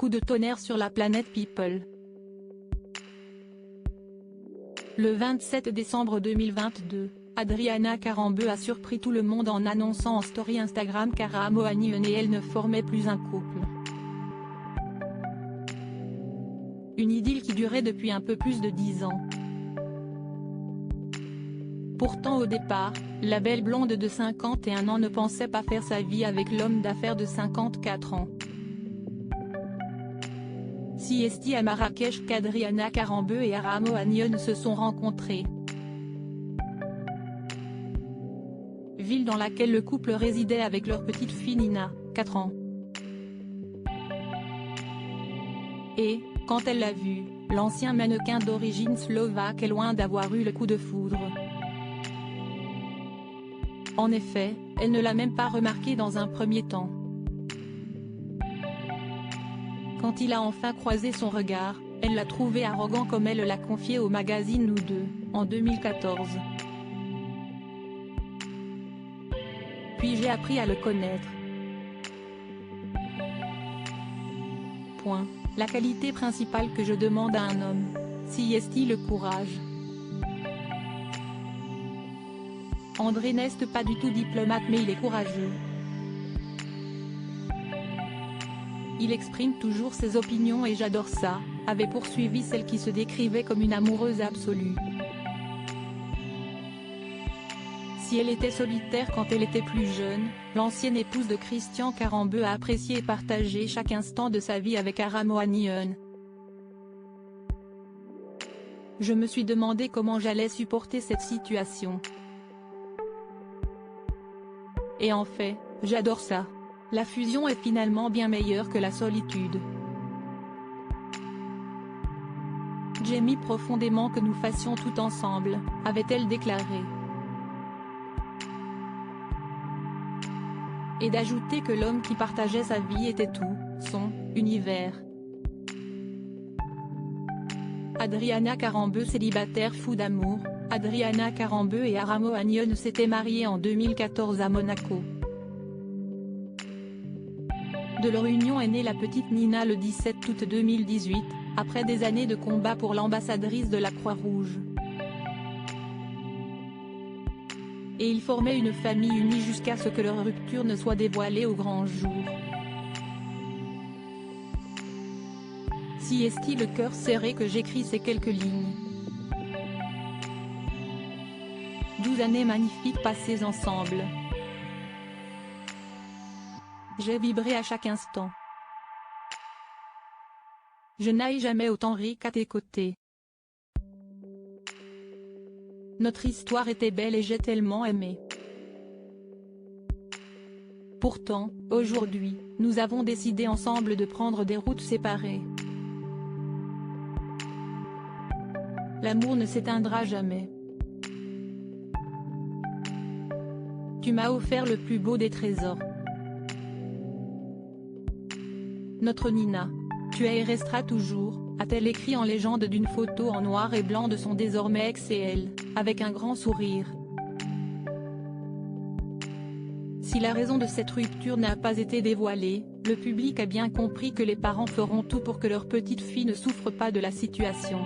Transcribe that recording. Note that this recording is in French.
coup de tonnerre sur la planète People. Le 27 décembre 2022, Adriana Karembeu a surpris tout le monde en annonçant en story Instagram qu'Ara Mohanian et elle ne formaient plus un couple. Une idylle qui durait depuis un peu plus de 10 ans. Pourtant au départ, la belle blonde de 51 ans ne pensait pas faire sa vie avec l'homme d'affaires de 54 ans. Si est à Marrakech qu'Adriana Karembeu et Ara Mohanian se sont rencontrés. Ville dans laquelle le couple résidait avec leur petite fille Nina, 4 ans. Et, quand elle l'a vu, l'ancien mannequin d'origine slovaque est loin d'avoir eu le coup de foudre. En effet, elle ne l'a même pas remarqué dans un premier temps. Quand il a enfin croisé son regard, elle l'a trouvé arrogant comme elle l'a confié au magazine Nous Deux, en 2014. Puis j'ai appris à le connaître. La qualité principale que je demande à un homme, si est-il le courage. André n'est pas du tout diplomate mais il est courageux. Il exprime toujours ses opinions et j'adore ça, avait poursuivi celle qui se décrivait comme une amoureuse absolue. Si elle était solitaire quand elle était plus jeune, l'ancienne épouse de Christian Karembeu a apprécié et partagé chaque instant de sa vie avec Ara Mohanian. Je me suis demandé comment j'allais supporter cette situation. Et en fait, j'adore ça. La fusion est finalement bien meilleure que la solitude. J'aime profondément que nous fassions tout ensemble, avait-elle déclaré. Et d'ajouter que l'homme qui partageait sa vie était tout, son univers. Adriana Karembeu célibataire fou d'amour, Adriana Karembeu et Ara Mohanian s'étaient mariés en 2014 à Monaco. De leur union est née la petite Nina le 17 août 2018, après des années de combat pour l'ambassadrice de la Croix-Rouge. Et ils formaient une famille unie jusqu'à ce que leur rupture ne soit dévoilée au grand jour. Si est-il le cœur serré que j'écris ces quelques lignes. 12 années magnifiques passées ensemble. J'ai vibré à chaque instant. Je n'ai jamais autant ri qu'à tes côtés. Notre histoire était belle et j'ai tellement aimé. Pourtant, aujourd'hui, nous avons décidé ensemble de prendre des routes séparées. L'amour ne s'éteindra jamais. Tu m'as offert le plus beau des trésors. Notre Nina. Tu es et resteras toujours, a-t-elle écrit en légende d'une photo en noir et blanc de son désormais ex et elle, avec un grand sourire. Si la raison de cette rupture n'a pas été dévoilée, le public a bien compris que les parents feront tout pour que leur petite fille ne souffre pas de la situation.